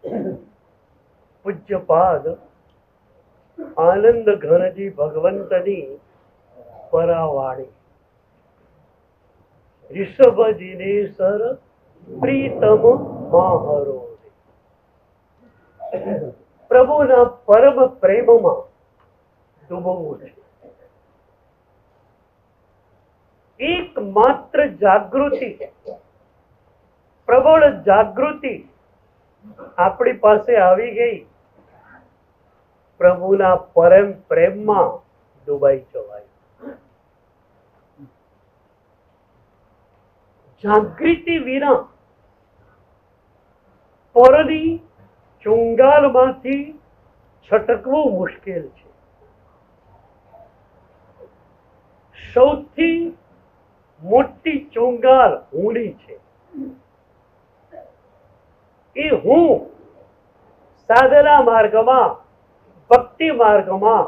પૂજ્યપાદ આનંદ ઘનજી ભગવંતની પરાવાણી ઋષભજીને sir Pritam માહરો પ્રભુના પરમ પ્રેમમાં ડૂબવું છે. એકમાત્ર જાગૃતિ, પ્રબળ જાગૃતિ આપણી પાસે આવી ગઈ, પ્રભુના પરમ પ્રેમમાં ડૂબાઈ જવાય. જાગૃતિ વિના પરની ચુંગાલમાંથી છટકવું મુશ્કેલ છે. સૌથી મોટી ચુંગાલ હુંની છે. એ હું સાધના માર્ગમાં, ભક્તિ માર્ગમાં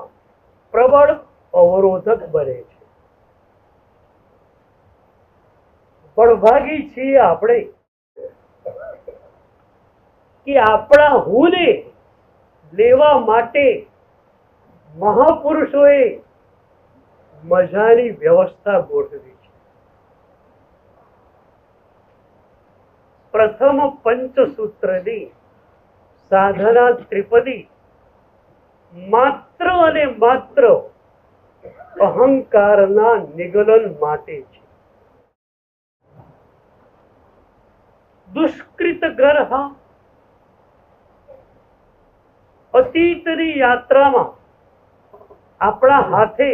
પ્રબળ અવરોધક બને છે. બળભાગી છીએ આપણે કે આપણા હુંને લેવા માટે મહાપુરુષોએ મજાની વ્યવસ્થા ગોઠવી છે. પ્રથમ પંચસૂત્રની સાધના ત્રિપદી માત્ર અને માત્ર અહંકારના નિગલન માટે છે. દુષ્કૃત ગ્રહ અતીતની યાત્રામાં આપણા હાથે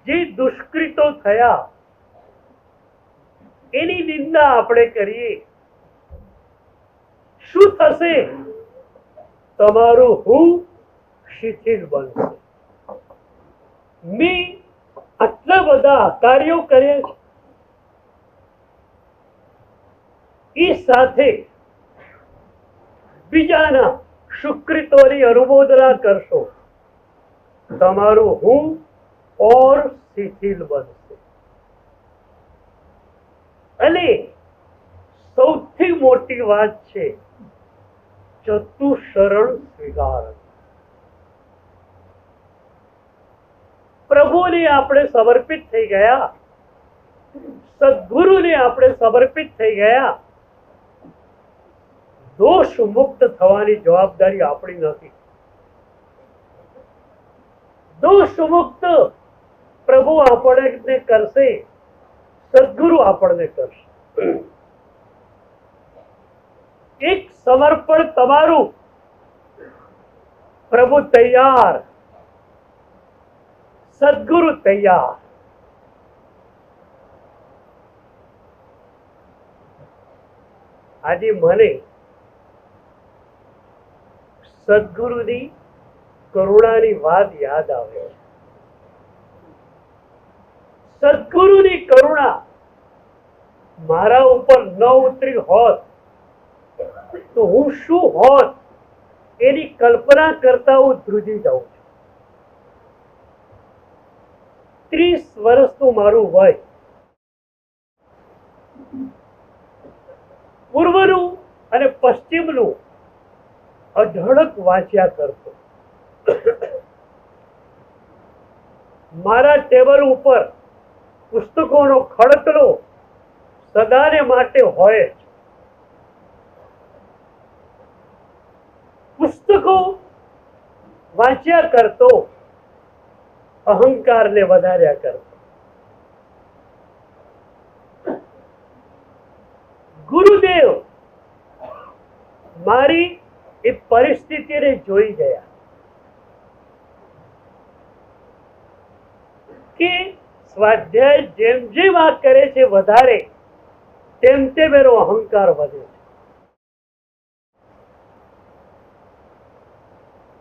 જે દુષ્કૃતો થયા એની નિંદા આપણે કરીએ. શું થશે? તમારું હું શિથિલ બનશે. મેં આટલા બધા કાર્યો કર્યા છે, એ સાથે બીજાના સુકૃતોની અનુમોદના કરશો, તમારું હું ઓર શિથિલ બનશે. અને સૌથી મોટી વાત છે ચતુશરણ સ્વીકાર. પ્રભુને આપણે સમર્પિત થઈ ગયા, સદગુરુને આપણે સમર્પિત થઈ ગયા. દોષ મુક્ત થવાની જવાબદારી આપણી નથી. દોષ મુક્ત પ્રભુ આપણને કરશે, સદગુરુ આપણને કરશે. એક સમર્પણ તમારું, પ્રભુ તૈયાર, સદગુરુ તૈયાર. આજે મને સદગુરુની કરુણાની વાત યાદ આવે. સદગુરુની કરુણા મારા ઉપર ન ઉતરી હોત તો હું શું હોત એની કલ્પના કરતા હું ધ્રુજી જાઉં છું. 30 વર્ષનું મારું વય. પૂર્વનું અને પશ્ચિમનું અઢળક વાંચ્યા કરતો. મારા ટેબલ ઉપર પુસ્તકોનો ખડકલો સદાને માટે હોય જ. પુસ્તકો વાંચ્યા કરતો, અહંકારને વધાર્યા કરતો. ગુરુદેવ મારી એ પરિસ્થિતિને જોઈ ગયા કે સ્વાધ્યાય જેમ જેમ આ કરે છે વધારે, તેમ તેમ એનો અહંકાર વધે છે.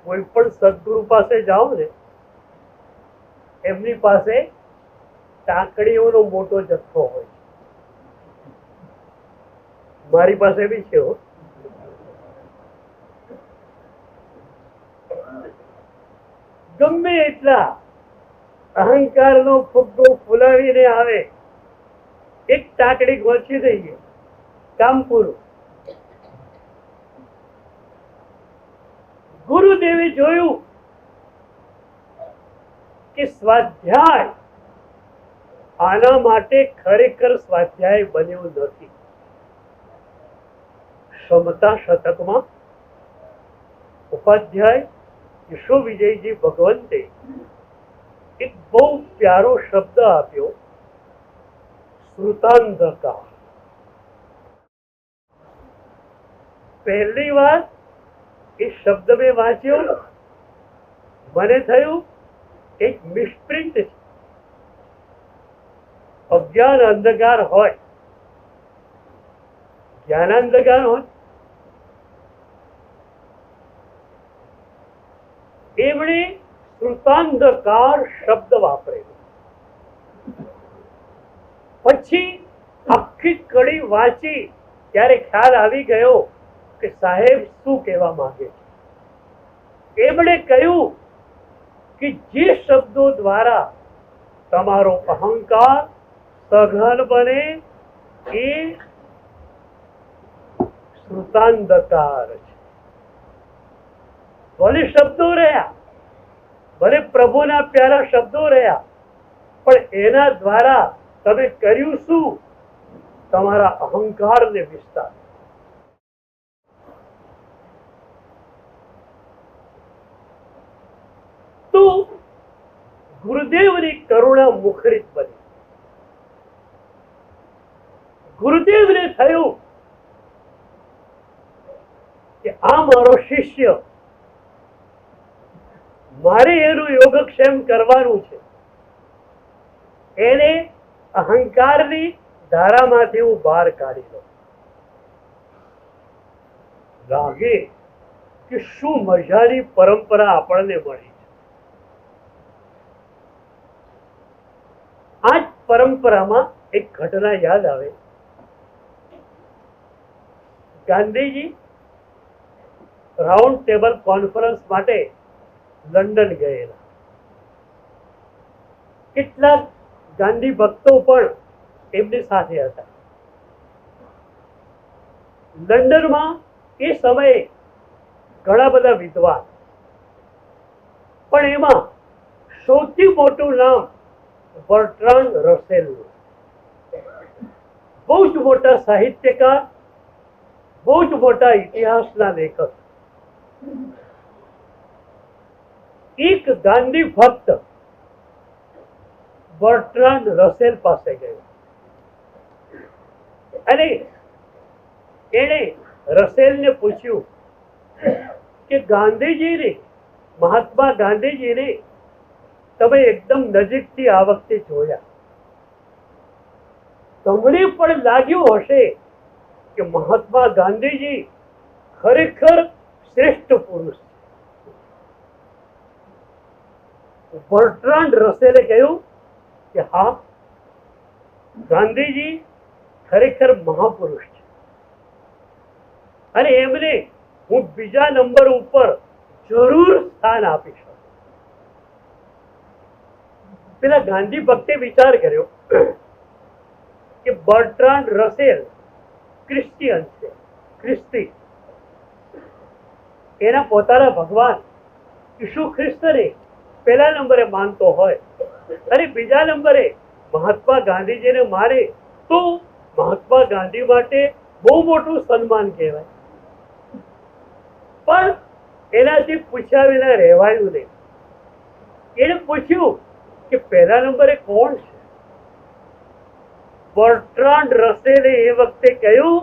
કોઈ પણ સદગુરુ પાસે જાઓ ને, એમની પાસે ટાંકડીઓનો મોટો જથ્થો હોય. મારી પાસે બી છે. ગમે એટલા અહંકારનો ફુગ્ગો ફુલાવીને આવે, એક ટાંકડી ગોચી દઈએ, કામ પૂરું. ગુરુદેવે જોયું કે સ્વાધ્યાય આના માટે ખરેખર સ્વાધ્યાય બન્યો નથી. ક્ષમતા શતકમાં ઉપાધ્યાય વિશ્વ વિજયજી ભગવંતે એક બહુ પ્યારો શબ્દ આપ્યો, શ્રુતાંધકાર. પહેલી વાર એ શબ્દ મેં વાંચ્યો, મને થયું એક મિસપ્રિન્ટ છે. અજ્ઞાન અંધકાર હોય, જ્ઞાન અંધકાર હોય, એમણે શ્રુતાંધકાર શબ્દ વાપરેલો. પછી આખી કડી વાંચી ત્યારે ખ્યાલ આવી ગયો કે સાહેબ શું કહેવા માંગે છે. એમણે કહ્યું કે જે શબ્દો દ્વારા તમારો અહંકાર સઘન બને એ શ્રુતાંધકાર છે. ભલે શબ્દો રહ્યા, ભલે પ્રભુના પ્યારા શબ્દો રહ્યા, પણ એના દ્વારા તમે કર્યું શું? તમારા અહંકારને વિસ્તાર. તો ગુરુદેવની કરુણા મુખરિત બની. ગુરુદેવને થયું કે આ મારો શિષ્ય, મારે એનું યોગક્ષેમ કરવાનું છે. એને અહંકારની ધારામાંથી હું બહાર કાઢી દઉં. લાગે કે શું મજાની પરંપરા આપણને મળી છે. આ જ પરંપરામાં એક ઘટના યાદ આવે. ગાંધીજી રાઉન્ડ ટેબલ કોન્ફરન્સ માટે લંડન ગયેલા. કેટલાક ગાંધી ભક્તો પણ એમની સાથે હતા. લંડનમાં એ સમયે ઘણા બધા વિદ્વાન, પણ એમાં સૌથી મોટું નામ બર્ટ્રાન્ડ રસેલનું. બહુ જ મોટા સાહિત્યકાર, બહુ જ મોટા ઇતિહાસના લેખક. એક ગાંધી ભક્ત બર્ટ્રાન્ડ રસેલ પાસે ગયો અને એને રસેલને પૂછ્યું કે ગાંધીજીને, મહાત્મા ગાંધીજીને તમે એકદમ નજીકથી આ વખતે જોયા, તમને પણ લાગ્યું હશે કે મહાત્મા ગાંધીજી ખરેખર શ્રેષ્ઠ પુરુષ. બર્ટ્રાન્ડ રસેલે કહ્યું કે હા, ગાંધીજી ખરેખર મહાપુરુષ છે અને એમને હું બીજા નંબર ઉપર જરૂર સ્થાન આપીશ. પેલા ગાંધી ભક્તે વિચાર કર્યો કે બર્ટ્રાન્ડ રસેલ ક્રિશ્ચિયન છે, ખ્રિસ્તી. એના પોતાના ભગવાન ઈસુ ખ્રિસ્તને પહેલા નંબરે માનતો હોય અને બીજા નંબરે મહાત્મા ગાંધીજીને માને તો મહાત્મા ગાંધી માટે બહુ મોટું સન્માન કહેવાય. પણ એનાથી પૂછ્યા વિના રહેવાયું નહીં. એને પૂછ્યું કે પહેલા નંબરે કોણ છે? બર્ટ્રાન્ડ રસેલે એ વખતે કહ્યું,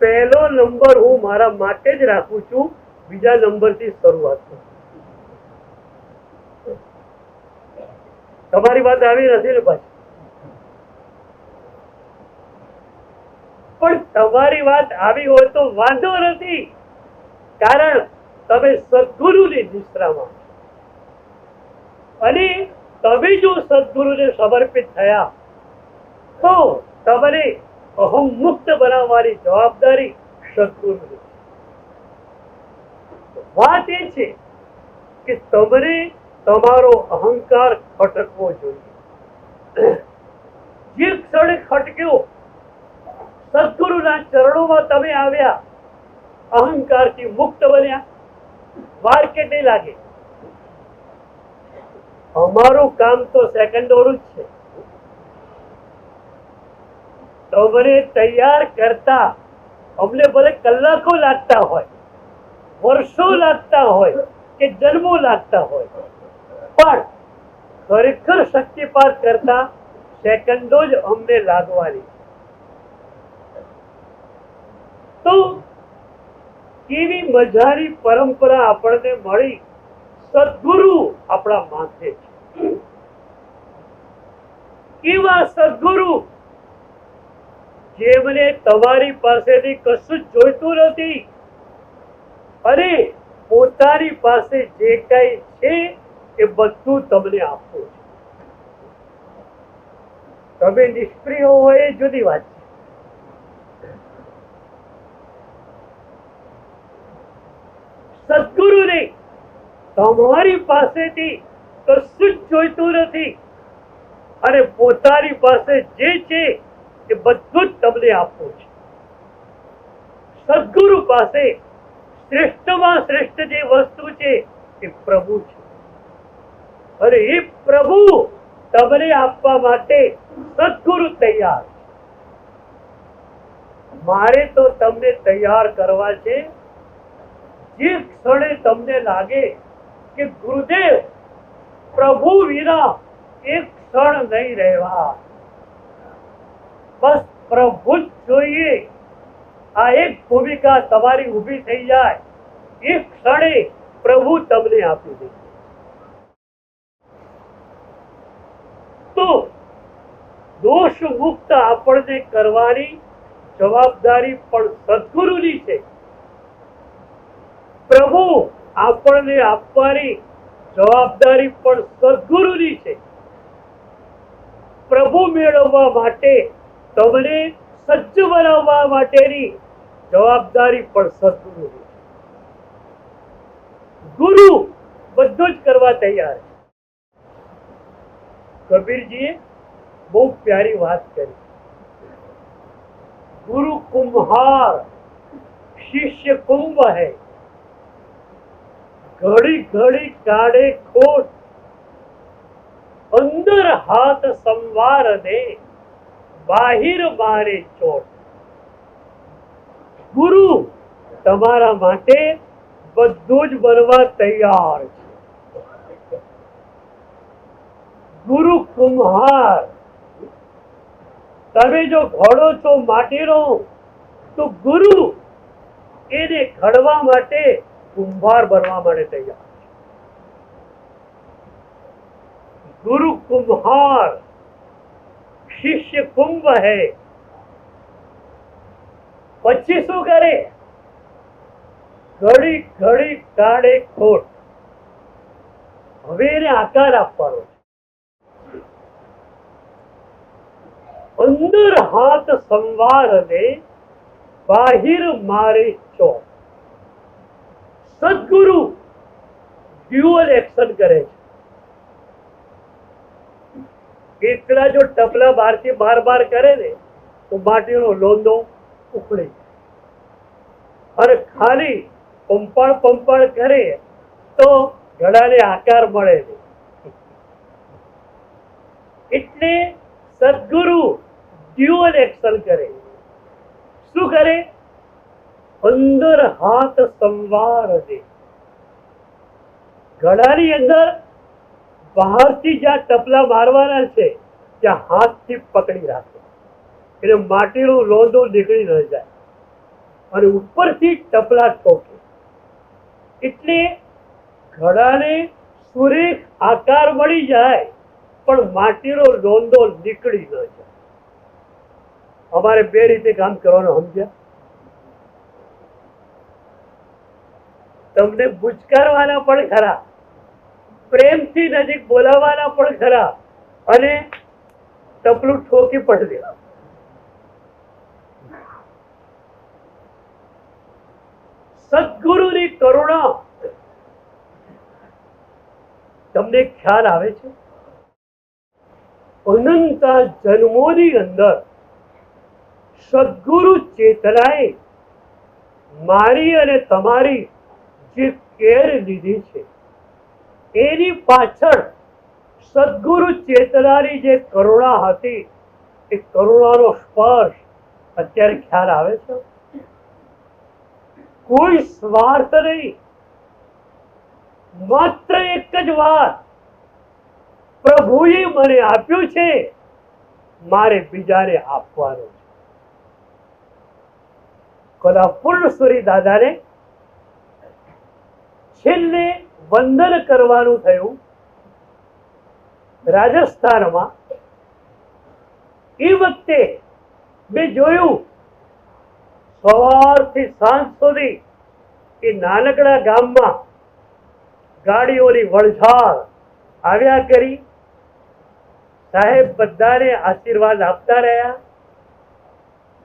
પહેલો નંબર હું મારા માટે જ રાખું છું, બીજા નંબરથી શરૂઆત કરું. તમારી વાત આવી નથી ને પાછી? પણ તમારી વાત આવી હોય તો વાંધો નથી, કારણ તમે સદગુરુની નિશ્રામાં અને તમે જો સદગુરુને સમર્પિત થયા તો તમને અહમ મુક્ત બનાવવાની જવાબદારી સદગુરુની. વાત એ છે કે તમને તમારો અહંકાર ખટકવો જોઈએ. જે ક્ષણે ખટક્યો, સદગુરુના ચરણોમાં તમે આવ્યા, અહંકારથી મુક્ત બન્યા, વાર કેટલી લાગે? અમારું કામ તો સેકન્ડોરું જ છે. તમને તૈયાર કરતા અમને ભલે કલાકો લાગતા હોય, વર્ષો લાગતા હોય કે જન્મો લાગતા હોય, પણ ખરેખર શક્તિપાત કરતા સેકન્ડો જ અમને લાગવાની. તો કેવી મજાની પરંપરા આપણને મળી. સદગુરુ આપણા માથે છે. કેવા સદગુરુ? જેમને તમારી પાસેથી કશું જ જોઈતું નથી અને પોતાની પાસે જે કઈ છે એ બધું તમને આપવું છે. તમે નિષ્ક્રિય હોય એ જુદી વાત છે. સદગુરુને તમારી પાસેથી કશું જ જોઈતું નથી અને પોતાની પાસે જે છે એ બધું જ તમને આપવું છે. સદગુરુ પાસે શ્રેષ્ઠમાં શ્રેષ્ઠ જે વસ્તુ છે એ પ્રભુ છે અને એ પ્રભુ તમને આપવા માટે સદગુરુ તૈયાર છે. મારે તો તમને તૈયાર કરવા છે. જે ક્ષણે તમને લાગે કે ગુરુદેવ પ્રભુ વિના એક ક્ષણ નહીં રહેવા, બસ પ્રભુ જ જોઈએ, આ એક ભૂમિકા તમારી ઊભી થઈ જાય, એક ક્ષણે પ્રભુ તમને આપી દે. તો દોષ મુક્ત આપણને કરવાની જવાબદારી પણ સદગુરુની છે. પ્રભુ આપણને આપવાની જવાબદારી પણ સદગુરુની છે. પ્રભુ મેળવવા માટે તમને સજ્જ બનાવવા માટેની જવાબદારી પણ સદગુરુની છે. ગુરુ બધું જ કરવા તૈયાર છે. કબીરજીએ બહુ પ્યારી વાત કરી. ગુરુ કુમ્હાર શિષ્ય કુંભ હૈ, ઘડી ઘડી કાઢે ખોટ, અંદર હાથ સંવાર દે, બાહિર મારે ચોટ. ગુરુ તમારા માટે બધું જ બનવા તૈયાર છે. ગુરુ કુમ્હાર, તમે જો ઘડો છો માટીનો, તો ગુરુ એને ઘડવા માટે કુંભાર બનવા માટે તૈયાર છે. ગુરુ કુમ્હાર શિષ્ય કુંભ હૈ. પછી શું કરે? ઘડી ઘડી કાઢે ખોટ. હવે એને આકાર આપવાનો. અંદર હાથ સંવાર દે, બાહિર મારે ચોટ. સદગુરુ ડ્યુઅલ એક્શન કરે છે. એકલા જો ટપલા બહારથી બાર બાર કરે ને તો માટીનો લોંદો ઉખડી અને ખાલી પંપાળ પંપાળ કરે તો ઘડાને આકાર મળે છે. એટલે સદગુરુ ડ્યુઅલ એક્શન કરે. શું કરે? અંદર હાથ સંવાર દે. ઘડાની અંદર બહારથી જ્યાં ટપલા મારવાના છે ત્યાં હાથથી પકડી રાખે એટલે માટીનો લોંદો નીકળી ન જાય અને ઉપરથી ટપલા ઠોકે. એટલે ઘડાને સુરેખ આકાર મળી જાય પણ માટીનો લોંદો નીકળી ન જાય. અમારે બે રીતે કામ કરવાનું સમજ્યા? તમને બુચકારવાના પણ ખરા, પ્રેમથી નજીક બોલાવવાના પણ ખરા અને ટપલું ઠોકી પણ દેવા. સદગુરુની કરુણા તમને ખ્યાલ આવે છે? અનંત જન્મોની અંદર સદગુરુ ચેતનાએ મારી અને તમારી જે કેર લીધી છે, એની પાછળ સદગુરુ ચેતનાની જે કરુણા હતી, એ કરુણાનો સ્પર્શ અત્યારે ખ્યાલ આવે છે. કોઈ સ્વાર્થ નહીં, માત્ર એક જ વાત, પ્રભુએ મને આપ્યું છે, મારે બીજાને આપવાનું છે. કદા પૂર્ણેશ્વરી દાદાને છેલ્લે વંદન કરવાનું થયું રાજસ્થાનમાં. એ વખતે મેં જોયું સવારથી સાંજ સુધી એ નાનકડા ગામમાં ગાડીઓની વળઝાળ આવ્યા કરી. સાહેબ બધાને આશીર્વાદ આપતા રહ્યા,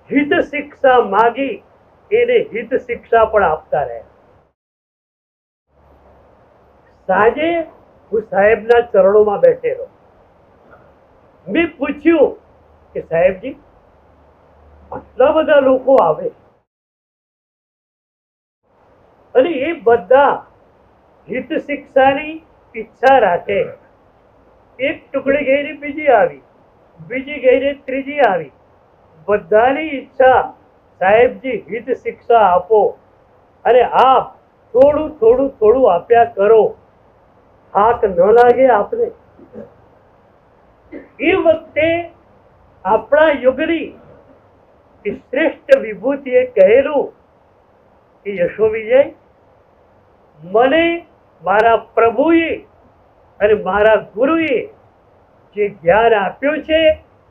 હિત શિક્ષા માગી, એને હિત શિક્ષા પણ આપતા રહ્યા. સાંજે હું સાહેબના ચરણોમાં બેઠેલો. મેં પૂછ્યું કે સાહેબજી, આટલા બધા લોકો આવે અને એ બધા હિત શિક્ષાની ઈચ્છા રાખે, એક ટુકડી ગઈને બીજી આવી, બીજી ગઈને ત્રીજી આવી, બધાની ઈચ્છા સાહેબજી હિત શિક્ષા આપો અને આપ થોડું થોડું થોડું આપ્યા કરો, થાક ન લાગે આપને. એ વખતે આપણા યુગની શ્રેષ્ઠ વિભૂતિએ કહેલું કે યશો વિજય, મને મારા પ્રભુએ અને મારા ગુરુએ જે જ્ઞાન આપ્યું છે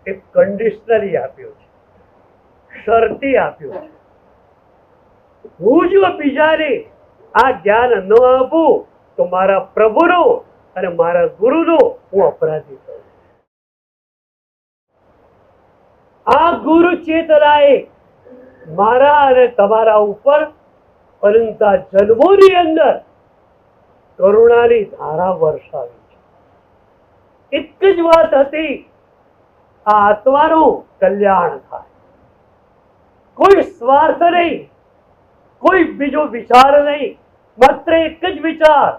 એ કન્ડિશનલી આપ્યું છે, શરતી આપ્યું છે. હું જો બીજાને આ જ્ઞાન ન આપું તો મારા પ્રભુનો અને મારા ગુરુનો હું અપરાધી છું. આ ગુરુ ચેતનાએ મારા અને તમારા ઉપર અનંતા જન્મોની અંદર કરુણાની ધારા વરસાવી છે. એક જ વાત હતી, આ આત્માનું કલ્યાણ થાય, કોઈ સ્વાર્થ નહીં, કોઈ બીજો વિચાર નહીં, માત્ર એક જ વિચાર,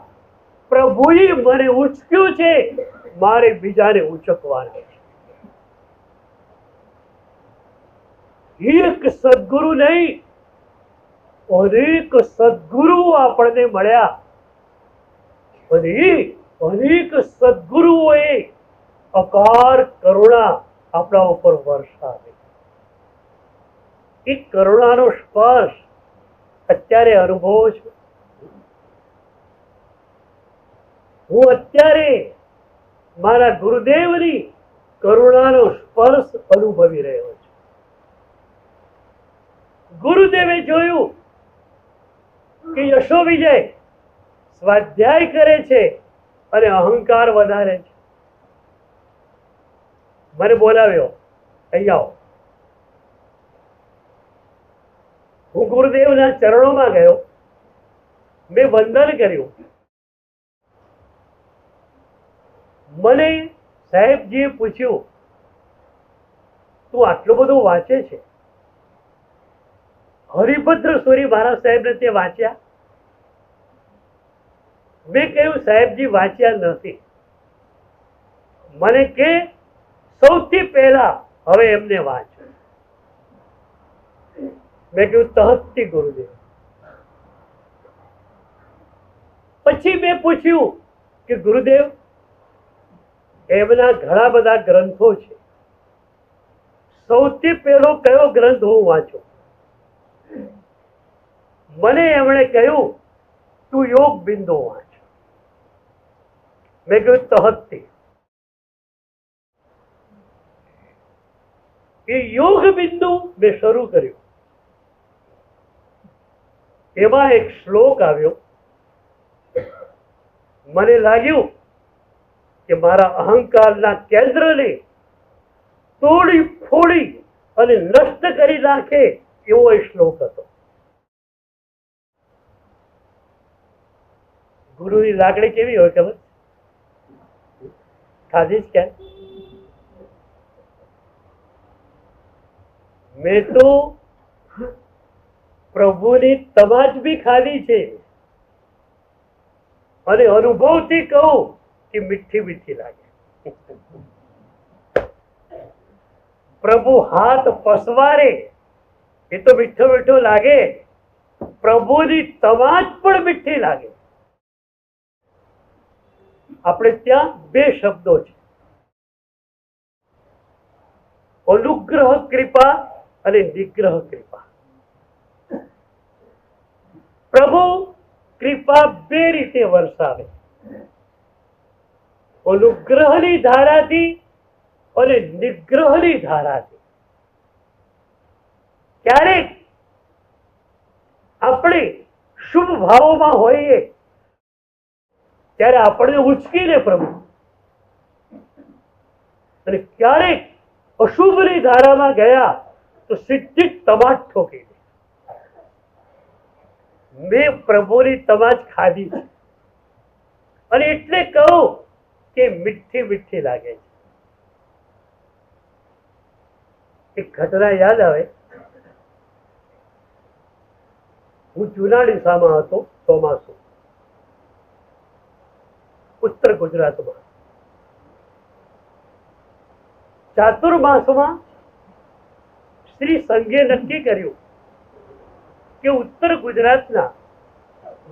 પ્રભુએ મને ઉચક્યું છે, મારે બીજાને ઉચકવાના છે. એક સદગુરુ નહીં, અનેક સદગુરુ આપણને મળ્યા અને અનેક સદગુરુઓએ અપાર કરુણા આપણા ઉપર વરસાવી. એ કરુણાનો સ્પર્શ અત્યારે અનુભવો છું. હું અત્યારે મારા ગુરુદેવની કરુણાનો સ્પર્શ અનુભવી રહ્યો છું. ગુરુદેવે જોયું કે યશો વિજય સ્વાધ્યાય કરે છે અને અહંકાર વધારે છે. મને બોલાવ્યો, અહીં આવો. હું ગુરુદેવના ચરણોમાં ગયો, મેં વંદન કર્યું. મને સાહેબજીએ પૂછ્યું, તું આટલું બધું વાંચે છે? હરિભદ્ર સુરી મહારાજ સાહેબને તે વાંચ્યા? મેં કહ્યું સાહેબજી વાંચ્યા નથી. મને કે સૌથી પહેલા હવે એમને વાંચો. મેં કહ્યું તહસ્તી ગુરુદેવ. પછી મેં પૂછ્યું કે ગુરુદેવ, એમના ઘણા બધા ગ્રંથો છે, સૌથી પહેલો કયો ગ્રંથ હું વાંચું? મને એમણે કહ્યું તું યોગ બિંદુ વાંચ. મેં કહ્યું તહસ્તી. એ યોગ બિંદુ મેં શરૂ કર્યું. એમાં એક શ્લોક આવ્યો. મને લાગ્યું કે મારા અહંકારના કેન્દ્રને તોડી ફોડી અને નષ્ટ કરી નાખે એવો એ શ્લોક હતો. ગુરુની લાગણી કેવી હોય ખબર? ખાધી જ ક્યાં? મેં તો પ્રભુની તમાજ બી ખાધી છે, અને અનુભવથી કહું કે મીઠી મીઠી લાગે. પ્રભુ હાથ પસવારે એ તો મીઠો મીઠો લાગે, પ્રભુની તમાજ પણ મીઠી લાગે. આપણે ત્યાં બે શબ્દો છે, અનુગ્રહ કૃપા અને નિગ્રહ કૃપા. પ્રભુ કૃપા બે રીતે વરસાવે, અનુગ્રહની ધારાથી અને નિગ્રહની ધારાથી. ક્યારેક આપણે શુભ ભાવોમાં હોઈએ ત્યારે આપણને ઉચકી લે પ્રભુ, અને ક્યારેક અશુભની ધારામાં ગયા તો સીધી તમાજ ઠોકી દે. મેં પ્રભુની તમાજ ખાધી છે અને એટલે કહું કે મીઠી મીઠી લાગે છે. એક ઘટના યાદ આવે. હું જૂના ડીસામાં હતો, ચોમાસું, ઉત્તર ગુજરાતમાં. ચાતુર્માસમાં શ્રી સંઘે નક્કી કર્યું કે ઉત્તર ગુજરાતના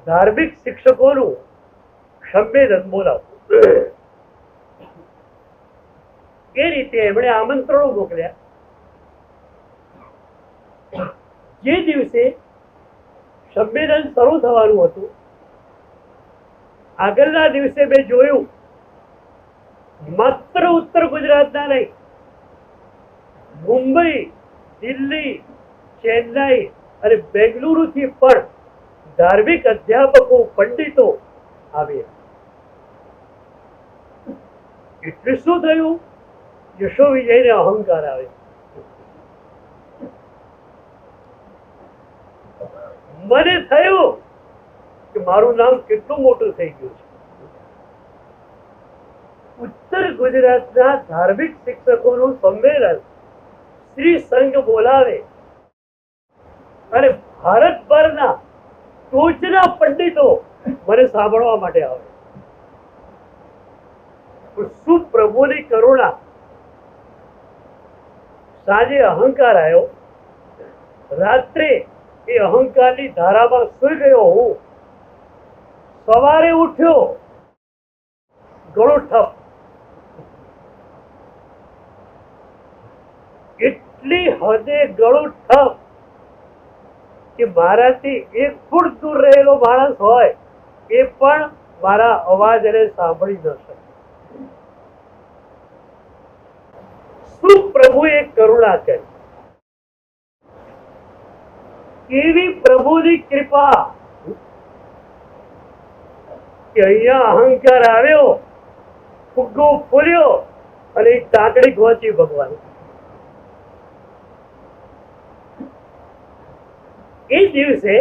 ધાર્મિક શિક્ષકોનું સંમેલન બોલાવવું. એ રીતે એમણે આમંત્રણો મોકલ્યા. જે દિવસે સંમેલન શરૂ થવાનું હતું, આગળના દિવસે મેં જોયું માત્ર ઉત્તર ગુજરાતના નહીં, મુંબઈ, દિલ્હી, ચેન્નાઈ અને બેંગલુરુથી પણ ધાર્મિક અધ્યાપકો, પંડિતો આવ્યા. એટલે શું થયું? યશો વિજયને અહંકાર આવે. મને થયું કે મારું નામ કેટલું મોટું થઈ ગયું છે. ઉત્તર ગુજરાતના ધાર્મિક શિક્ષકોનું સંમેલન શ્રી સંઘ બોલાવે અને ભારતભરના ટોચના પંડિતો મને સાંભળવા માટે આવે. શું પ્રભુની કરુણા! સાંજે અહંકાર આવ્યો, રાત્રે એ અહંકારની ધારામાં સુઈ ગયો હું. સવારે ઉઠ્યો, ગળું ઠપ. એટલી હદે ગળું ઠપ કે મારાથી 1 ફૂટ દૂર રહેલો માણસ હોય એ પણ મારા અવાજને સાંભળી ન શકે. શું પ્રભુએ કરુણા કરી! કેવી પ્રભુની કૃપા કે અહીંયા અહંકાર આવ્યો, ફુગ્ગો ફૂલ્યો અને એક કાકડી પહોંચી ભગવાન. એ દિવસે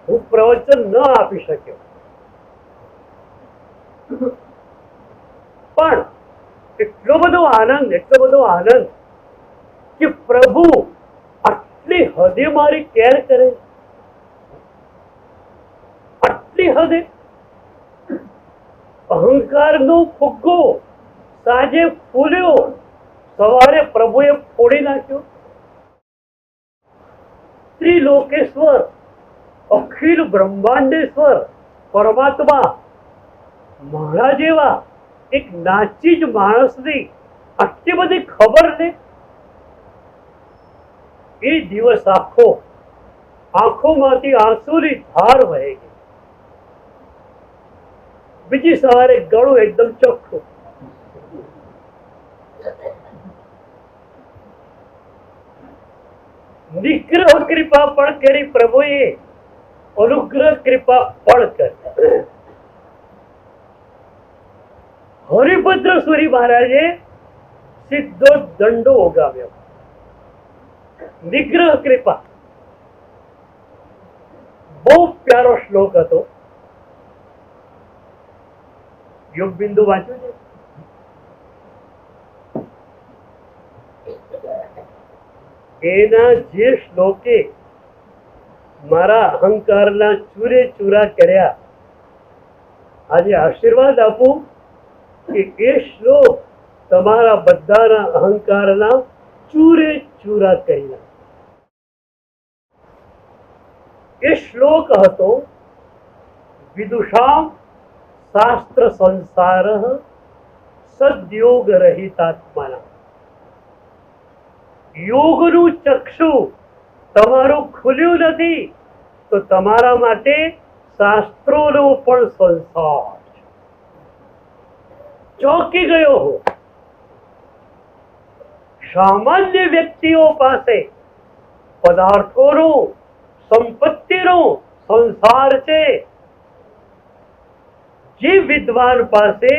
હું પ્રવચન ન આપી શક્યો, પણ એટલો બધો આનંદ કે પ્રભુ આટલી હદે મારી કેર કરે, આટલી હદે. અહંકારનો ફુગ્ગો સાંજે ફૂલ્યો, સવારે પ્રભુએ ફોડી નાખ્યો. ત્રિલોકેશ્વર, અખિલ બ્રહ્માંડેશ્વર પરમાત્મા મારા જેવા એક નાચી જ માણસની આટલી બધી ખબર ને. એ દિવસ આંખોમાંથી આંસુની ધાર વહે ગઈ. બીજી સવારે ગળું એકદમ ચોખ્ખું. નિગ્રહ કૃપા પણ કરી પ્રભુએ, અનુગ્રહ કૃપા પણ કરી. હરિભદ્ર સુરી મહારાજે સીધો દંડો ઉગાવ્યો. નિગ્રહ કૃપા બહુ પ્યારો શ્લોક હતો. યોગ બિંદુ વાંચ્યું છે? એના જે શ્લોકે મારા અહંકારના ચૂરે ચૂરા કર્યા આજે આશીર્વાદ આપું કે એ શ્લોક તમારા બધાના અહંકારના ચૂરે ચૂરા કરી નાખે. એ શ્લોક હતો વિદુષામ શાસ્ત્ર સંસાર સદયોગ રહિતાત્માના. યોગનું ચક્ષુ તમારું ખુલ્યું નથી તો તમારા માટે શાસ્ત્રોનો પણ સંસાર ચોંકી ગયો હો. સામાન્ય વ્યક્તિઓ પાસે પદાર્થોનો સંપત્તિનો સંસાર છે. જે વિદ્વાન પાસે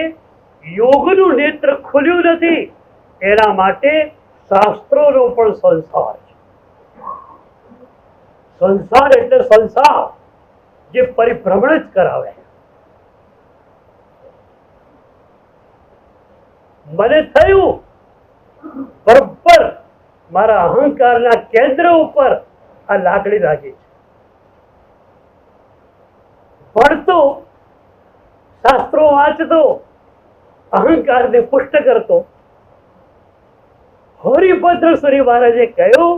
યોગનું નેત્ર ખુલ્યું નથી એના માટે શાસ્ત્રોનો પણ સંસાર છે. સંસાર એટલે સંસાર જે પરિભ્રમણ જ કરાવે. મને થયું બરોબર મારા અહંકારના કેન્દ્ર ઉપર આ લાકડી લાગી છે. ભણતો, શાસ્ત્રો વાંચતો, અહંકારને પુષ્ટ કરતો. હરિભદ્ર શ્રી મહારાજે કહ્યું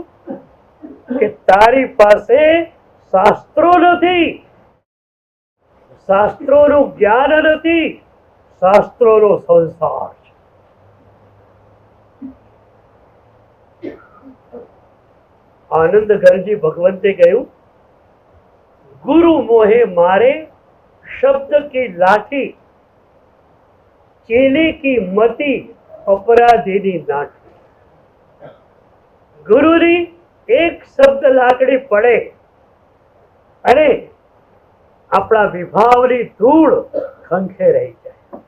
કે તારી પાસે શાસ્ત્રો નથી, શાસ્ત્રોનું જ્ઞાન નથી, શાસ્ત્રોનો સંસાર છે. આનંદ ગરજી ભગવંતે કહ્યું ગુરુ મોહે મારે शब्द की लाठी चेले की मती अपराधी नाठी. गुरुनी एक शब्द लाकड़ी પડે અને આપણા વિભાવની ધૂળ ખંખે રહી જાય.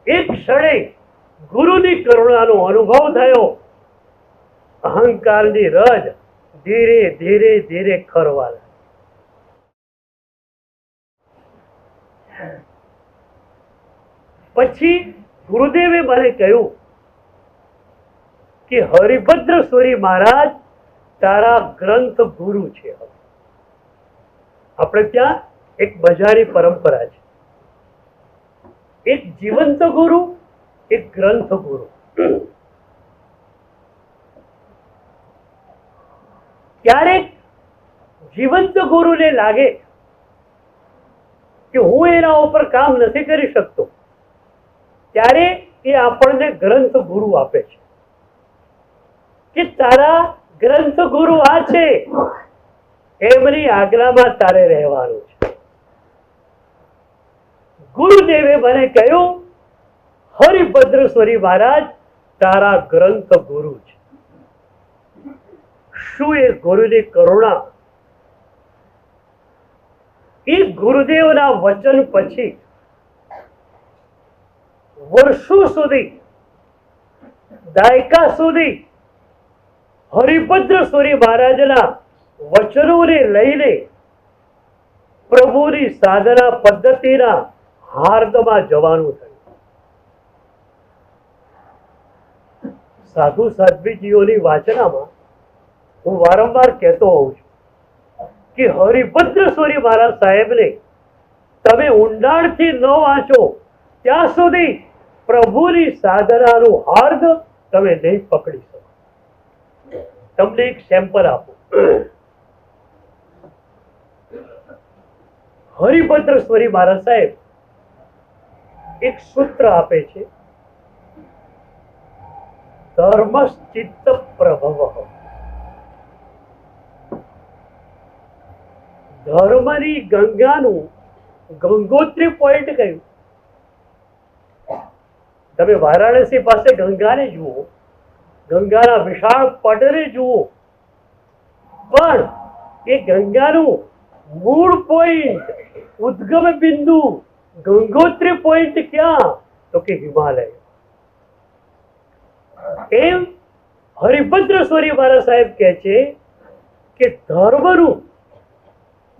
એક ક્ષણે ગુરુની કરુણાનો અનુભવ થયો. અહંકારની રજ ધીરે ધીરે ધીરે ખરવા લાગી. પછી ગુરુદેવે મને કહ્યું કે હરિભદ્ર સ્વરી મહારાજ તારા ગ્રંથ ગુરુ છે. આપણે ત્યાં એક મજાની પરંપરા છે, એક જીવંત ગુરુ, એક ગ્રંથ ગુરુ. ક્યારેક જીવંત ગુરુને લાગે કે હું એના ઉપર કામ નથી કરી શકતો ત્યારે એ આપણને ગ્રંથ ગુરુ આપે છે કે તારા ગ્રંથ ગુરુ આ છે, એમની આજ્ઞામાં તારે રહેવાનું છે. ગુરુદેવે મને કહ્યું હરિભદ્ર સ્વરી મહારાજ તારા ગ્રંથ ગુરુ છે. શું એ ગુરુની કરુણા! એ ગુરુદેવના વચન પછી વર્ષો સુધી, દાયકા સુધી હરિભદ્ર સ્વરી મહારાજના વચનોને લઈને પ્રભુની સાધના પદ્ધતિના હાર્દમાં જવાનું થયું. સાધુ સાધ્વીજીઓની વાચનામાં હું વારંવાર કહેતો હોઉં છું કે હરિભદ્ર સ્વરી મહારાજ સાહેબને તમે ઊંડાણથી ન વાંચો ત્યાં સુધી પ્રભુની સાધનાનું હાર્દ તમે નહીં પકડી શકો. તમને એક સેમ્પલ આપો. હરિભદ્ર સ્વરી મહારાજ સાહેબ એક સૂત્ર આપે છે, ધર્મશ્ચિત્ત પ્રભવ. ધર્મની ગંગાનું ગંગોત્રી પોઈન્ટ કયું? તમે વારાણસી પાસે ગંગાને જુઓ, ગંગાના વિશાળ પટને જુઓ, પણ એ ગંગાનું મૂળ પોઈન્ટ, ઉદ્ગમ બિંદુ, ગંગોત્રી પોઈન્ટ ક્યાં? તો કે હિમાલય. એમ હરિભદ્ર સ્વરી મહારાજ સાહેબ કહે છે કે ધર્મનું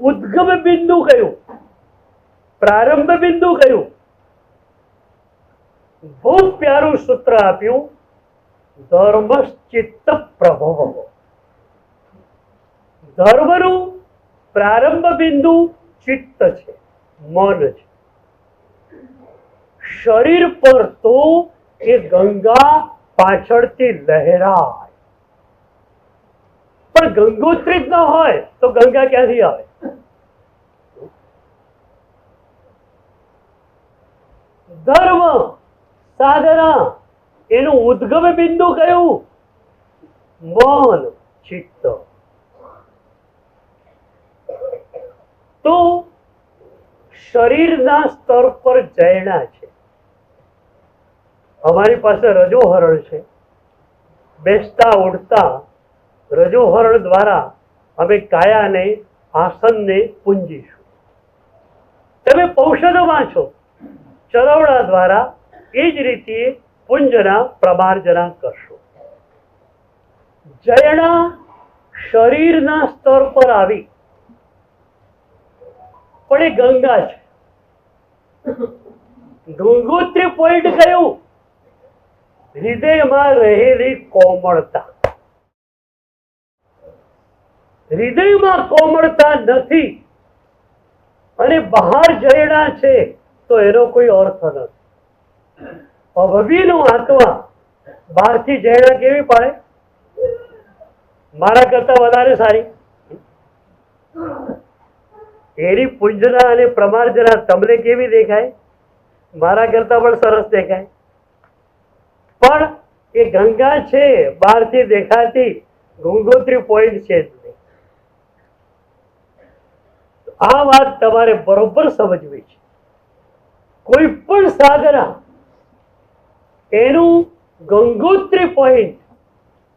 ઉદ્ગમ બિંદુ કયું, પ્રારંભ બિંદુ કયું? બહુ પ્યારું સૂત્ર આપ્યું, ધર્મશ્ચિત્ત પ્રભવ. ધર્મનું પ્રારંભ બિંદુ ચિત્ત છે, મન છે. શરીર પર તો એ ગંગા પાછળથી લહેરાય, પણ ગંગોત્રી જ ન હોય તો ગંગા ક્યાંથી આવે? ધર્મ સાધના એનું ઉદ્ગમ બિંદુ કયું? મન ચિત્ત. તો શરીરના સ્તર પર જયણા છે. અમારી પાસે રજોહરણ છે. બેસતા ઉઠતા રજોહરણ દ્વારા અમે કાયાને આસનને પૂંજીશું. તમે પૌષધ વાંચો ચરવણા દ્વારા એ જ રીતે પુંજના પ્રમાર્જના કરશો. જયણા શરીરના સ્તર પર આવી, પણ એ ગંગા છે. ગંગોત્રી પોઈન્ટ કયું? હૃદયમાં રહેલી કોમળતા. હૃદયમાં કોમળતા નથી અને બહાર જયણા છે તો એનો કોઈ અર્થ નથી. અભવીનો આત્મા બહારથી જયણા કેવી પાડે? મારા કરતા વધારે સારી. એની પુંજના અને પ્રમાર્જના તમને કેવી દેખાય? મારા કરતા પણ સરસ દેખાય. પણ એ ગંગા છે બહારથી દેખાતી, ગંગોત્રી પોઈન્ટ છે જ નહીં. આ વાત તમારે બરોબર સમજવી છે. કોઈ પણ સાધના એનું ગંગોત્રી પોઈન્ટ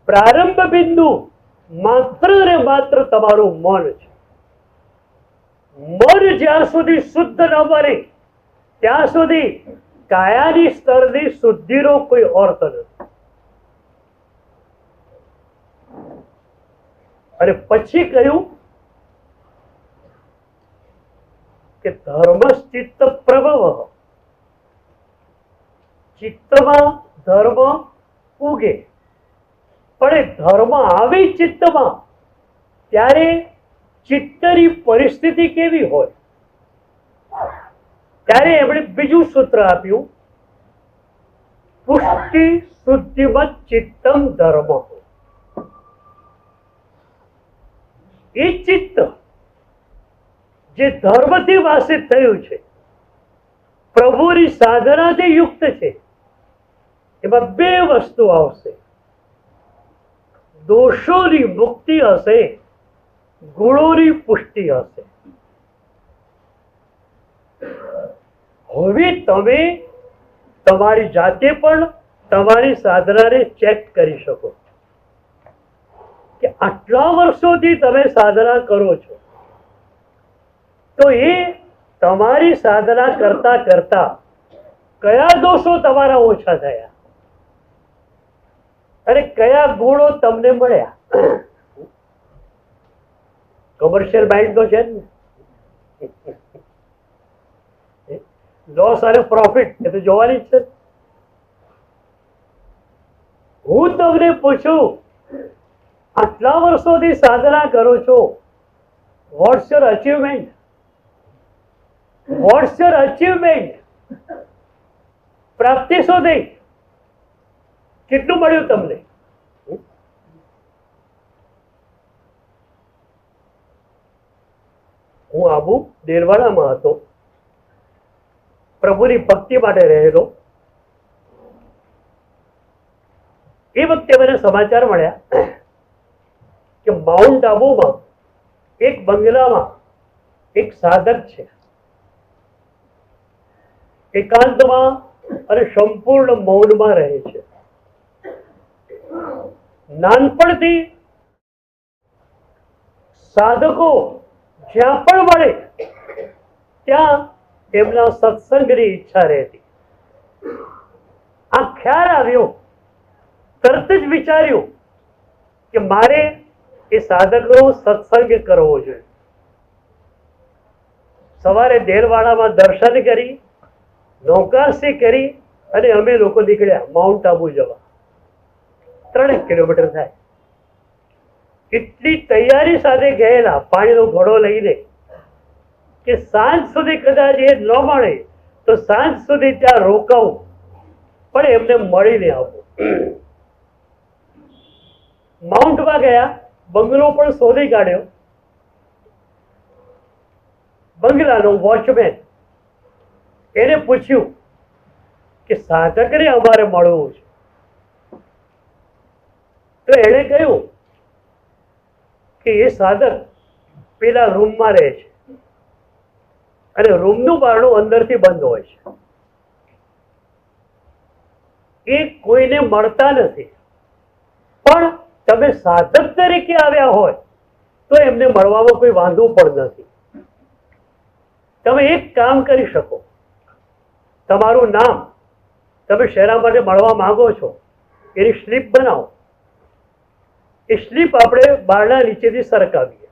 પ્રારંભ બિંદુ માત્ર ને માત્ર તમારું મન છે. મન જ્યાં સુધી શુદ્ધ ન બને ત્યાં સુધી કાયાની સ્તરની શુદ્ધિનો કોઈ અર્થ નથી. અને પછી કહ્યું કે ધર્મચિત્ત પ્રભવ. ચિત્તમાં ધર્મ ઉગે, પણ એ ધર્મ આવે ચિત્તમાં ત્યારે ચિત્તની પરિસ્થિતિ કેવી હોય? ત્યારે એમણે બીજું સૂત્ર આપ્યું, પુષ્ટિ શુદ્ધિમત ચિત્તમ ધર્મ. એ ચિત્ત જે ધર્મથી વાસિત થયું છે, પ્રભુની સાધનાથી યુક્ત છે, એમાં બે વસ્તુ આવશે. દોષોની મુક્તિ હશે, ગુણોની પુષ્ટિ હશે. હવે તમે તમારી જાતે પણ તમારી સાધનાને ચેક કરી શકો કે આટલા વર્ષોથી તમે સાધના કરો છો તો એ તમારી સાધના કરતા કરતા કયા દોષો તમારા ઓછા થયા અને કયા ગુણો તમને મળ્યા? કોમર્શિયલ માઇન્ડ તો છે ને, લોસ અને પ્રોફિટ એ તો જોવાની જ છે. હું તમને પૂછું, આટલા વર્ષોથી સાધના કરો છો, what's your achievement? What's your achievement? પ્રાપ્તિ શું થઈ? કેટલું મળ્યું તમને? હું આબુ દેલવાડામાં હતો, પ્રભુની ભક્તિ માટે રહેલો. એ વખતે મને સમાચાર મળ્યા કે માઉન્ટ આબુમાં એક બંગલામાં એક સાધક છે, એકાંતમાં અને સંપૂર્ણ મૌનમાં રહે છે. નાનપણથી સાધકો જ્યાં પણ મળે ત્યાં એમના સત્સંગની ઈચ્છા રહેતી. આ ખ્યાલ આવ્યો, તરત જ વિચાર્યું કે મારે એ સાધકનો સત્સંગ કરવો જોઈએ. સવારે દેલવાડામાં દર્શન કરી, નૌકાશી કરી અને અમે લોકો નીકળ્યા માઉન્ટ આબુ જવા. 3 કિલોમીટર થાય. એટલી તૈયારી સાથે ગયેલા, પાણીનો ઘડો લઈને, કે સાંજ સુધી કદાચ એ ન મળે તો સાંજ સુધી ત્યાં રોકાવું, પણ એમને મળીને આવું. માઉન્ટમાં ગયા, બંગલો પણ શોધી કાઢ્યો. બંગલાનો વોચમેન એને પૂછ્યું કે સાધકને અમારે મળવું છે. તો એને કહ્યું કે એ સાધક પેલા રૂમમાં રહે છે અને રૂમનું બારણું અંદરથી બંધ હોય છે. એ કોઈને મળતા નથી, પણ તમે સાધક તરીકે આવ્યા હોય તો એમને મળવામાં કોઈ વાંધો પણ નથી. તમે એક કામ કરી શકો, તમારું નામ, તમે શેના માટે મળવા માંગો છો એની સ્લીપ બનાવો. એ સ્લીપ આપણે બારણા નીચેથી સરકાવીએ.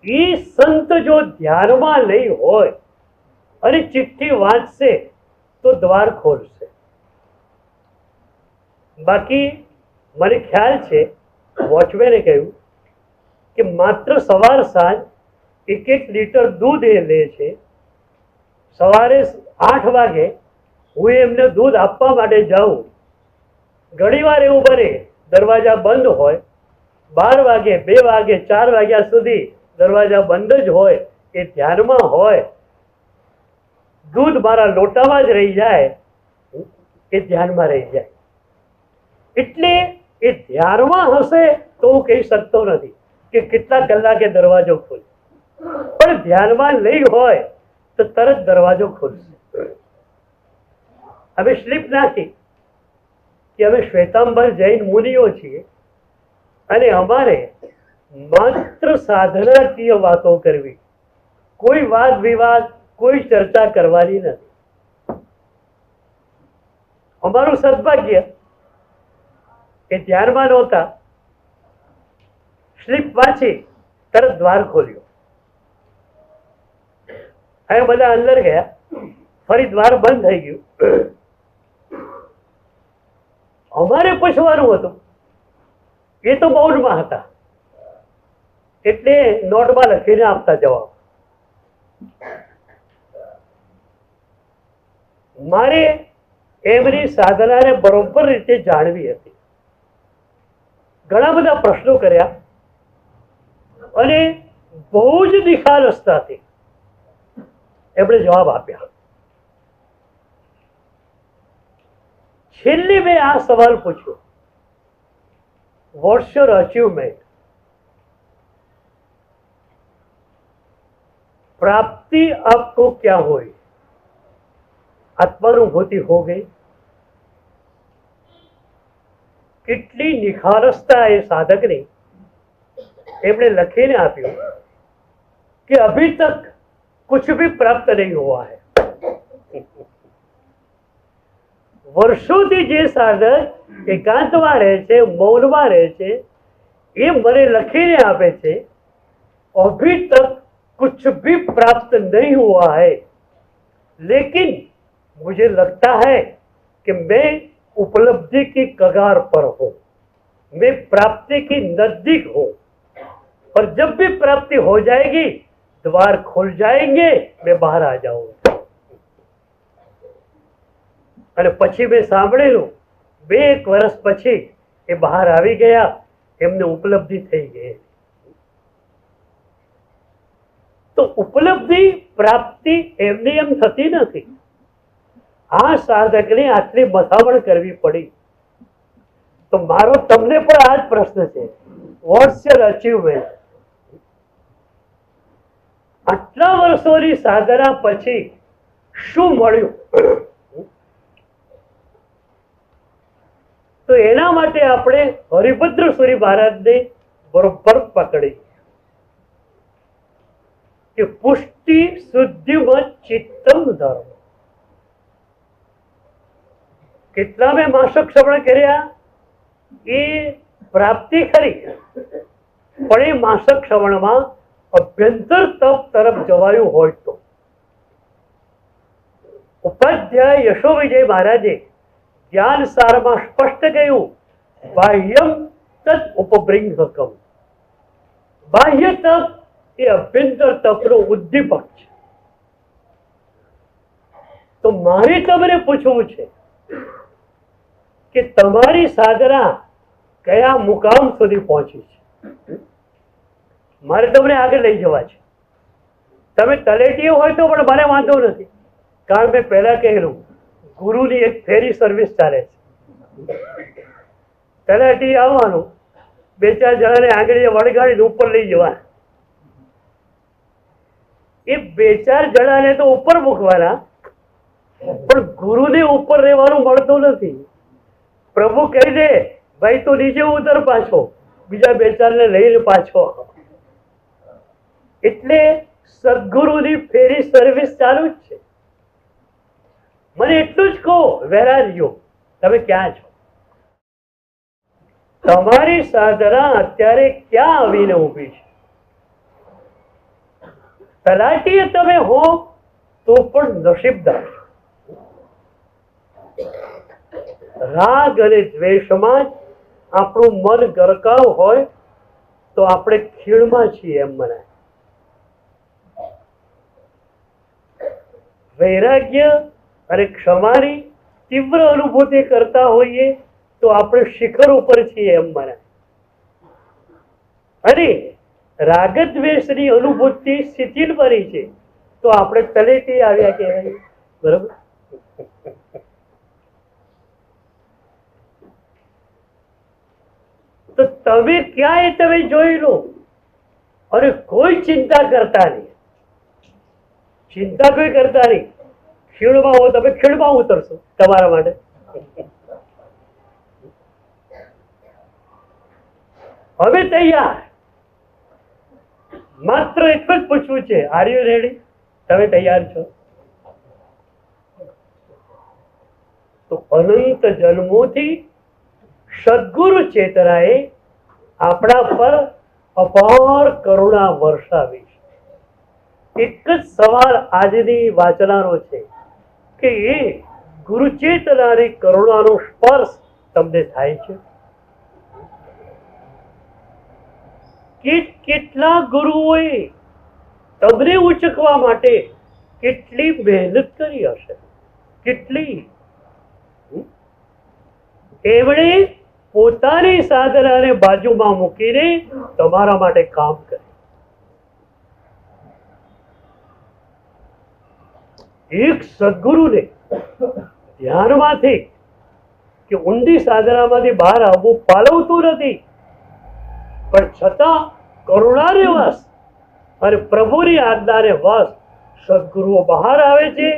એ સંત જો ધ્યાનમાં નહીં હોય અને ચિઠ્ઠી વાંચશે તો દ્વાર ખોલશે. બાકી મને ખ્યાલ છે વોચમેને કહ્યું કે માત્ર સવાર સાંજ 1-1 લીટર દૂધ એ લે છે. સવારે 8 વાગે હું એમને દૂધ આપવા માટે જાઉં. ઘણીવાર એવું બને દરવાજા બંધ હોય, 12 વાગે, 2 વાગે, 4 વાગ્યા સુધી દરવાજા બંધ જ હોય. એ ધ્યાનમાં હોય, દૂધ મારા લોટામાં જ રહી જાય, એ ધ્યાનમાં રહી જાય. એટલે એ ધ્યાનમાં હશે તો હું કહી શકતો નથી કે કેટલા કલાકે દરવાજો ખોલે, પણ ધ્યાનમાં નહીં હોય તો તરત દરવાજો ખોલશે. અમે સ્લીપ નાખી કે અમે શ્વેતાંબર જૈન મુનિઓ છીએ અને અમારે માત્ર સાધનાકીય વાતો કરવી, કોઈ વાદ વિવાદ, કોઈ ચર્ચા કરવાની નથી. અમારું સદભાગ્ય એ ધ્યાનમાં નહોતા. સ્લીપ વાંચી તરત દ્વાર ખોલ્યો. હવે બધા અંદર ગયા, ફરી દ્વાર બંધ થઈ ગયું. અમારે પૂછવાનું હતું, એ તો મૌનમાં હતા એટલે નોટમાં લખીને આપતા જવાબ. મારે એમની સાધનાને બરોબર રીતે જાણવી હતી. ઘણા બધા પ્રશ્નો કર્યા અને બહુ જ નિખાલસતાથી એમણે જવાબ આપ્યા. છેલ્લે મેં આ સવાલ પૂછ્યો, વોટ્સ યોર અચીવમેન્ટ? प्राप्ति आपको क्या हुई? आत्मानुभूति हो गई? કેટલી નિખારસતા એ સાધકને એમણે લખીને આપ્યું કે અભી તક कुछ भी प्राप्त नहीं हुआ है. વર્ષોથી જે સાધક એકાંતમાં રહે છે, મૌનમાં રહે છે, એ મને લખીને આપે છે अभी तक कुछ भी प्राप्त नहीं हुआ है, लेकिन मुझे लगता है कि मैं उपलब्धि की कगार पर हूं, मैं प्राप्ति की नजदीक हूं, और जब भी प्राप्ति हो जाएगी द्वार खुल जाएंगे, मैं बाहर आ जाऊंगा. અને પછી મેં સાંભળેલું 2 વર્ષ પછી એ બહાર આવી ગયા, એમને ઉપલબ્ધિ થઈ ગઈ. તો ઉપલબ્ધિ પ્રાપ્તિ એમની એમ થતી નથી. આ સાધકને આટલી મથામણ કરવી પડી. તો મારો તમને પણ આ જ પ્રશ્ન છે, વોટ્સ યોર અચીવમેન્ટ? આટલા વર્ષોની સાધના પછી શું મળ્યું? તો એના માટે આપણે હરિભદ્ર સુરી મહારાજને બરોબર પકડી કે પુષ્ટિ શુદ્ધિમત ચિત્તમ ધર્મ. કેટલા મેં માસક શ્રવણ કર્યા, એ પ્રાપ્તિ ખરી, પણ એ માસક શ્રવણમાં અભ્યંતર તપ તરફ જવાયું હોય તો. ઉપાધ્યાય યશો વિજય મહારાજે જ્ઞાન સારમાં સ્પષ્ટ કહ્યું, બાહ્યમ તદ ઉપબ્રિંહકમ. બાહ્ય તપ એ અભ્યંતર તપનો ઉદ્દીપક છે. તો મારે તમને પૂછવું છે કે તમારી સાધના કયા મુકામ સુધી પહોંચી છે? મારે તમને આગળ લઈ જવા છે. તમે તલેટીઓ હોય તો પણ મને વાંધો નથી, કારણ મેં પહેલા કહેલું ગુરુની એક ફેરી સર્વિસ ચાલે છે. તલેટી આવવાનું, બે ચાર જણાને આંગળીએ વળગાડીને ઉપર લઈ જવાના. એ બે ચાર જણાને તો ઉપર મૂકવાના, પણ ગુરુને ઉપર રહેવાનું મળતું નથી. પ્રભુ કહી દે ભાઈ તું નીચે ઉતર પાછો, બીજા બે ચાર ને લઈને પાછો. એટલે સદગુરુની ફેરી સર્વિસ ચાલુ જ છે. મને એટલું જ કહો, વેર આર યુ, તમે ક્યાં છો? તમારી સાધના અત્યારે ક્યાં આવીને ઊભી છે? તલાટીએ તમે હો તો પણ નસીબદાર. રાગ અને દ્વેષમાં જ આપણું મન ગરકાવ હોય તો આપણે ખીણમાં છીએ એમ મનાય. વૈરાગ્ય અને ક્ષમાની તીવ્ર અનુભૂતિ કરતા હોઈએ તો આપણે શિખર ઉપર છીએ એમ મનાય. અને રાગદ્વેષની અનુભૂતિ શિથિલ બની છે તો આપણે તલેટી આવ્યા કહેવાય. બરોબર? તો તમે ક્યાંય તમે જોઈ લો અને કોઈ ચિંતા કરતા નહીં. ચિંતા કોઈ કરતા નહીં. ખીણમાં હો તમે ખીણમાં ઉતરશો તમારા માટે. હવે તૈયાર. માત્ર એટલું જ પૂછવું છે, આર યુ રેડી? તમે તૈયાર છો? તો અનંત જન્મોથી સદગુરુ ચેતનાએ આપણા પર અપાર કરુણા વર્ષાવી છે. એક જ સવાલ આજની વાચનાનો છે કે એ ગુરુ ચેતનાની કરુણાનો સ્પર્શ તમને થાય છે? કેટલા ગુરુઓએ તમને ઉચકવા માટે કેટલી મહેનત કરી હશે? કેટલી? એમણે પોતાની સાધનાને બાજુમાં મૂકીને તમારા માટે કામ કરે. એક સદગુરુને ધ્યાનમાંથી કે ઊંડી સાધનામાંથી બહાર આવવું પાલવતું નથી, પણ છતાં કરુણાને વશ અને પ્રભુની આજ્ઞાને વશ સદગુરુઓ બહાર આવે છે,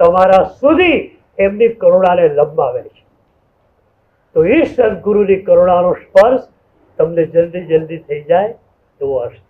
તમારા સુધી એમની કરુણાને લંબાવે છે. તો એ સદગુરુની કરુણાનો સ્પર્શ તમને જલ્દી જલ્દી થઈ જાય એવો અર્થ.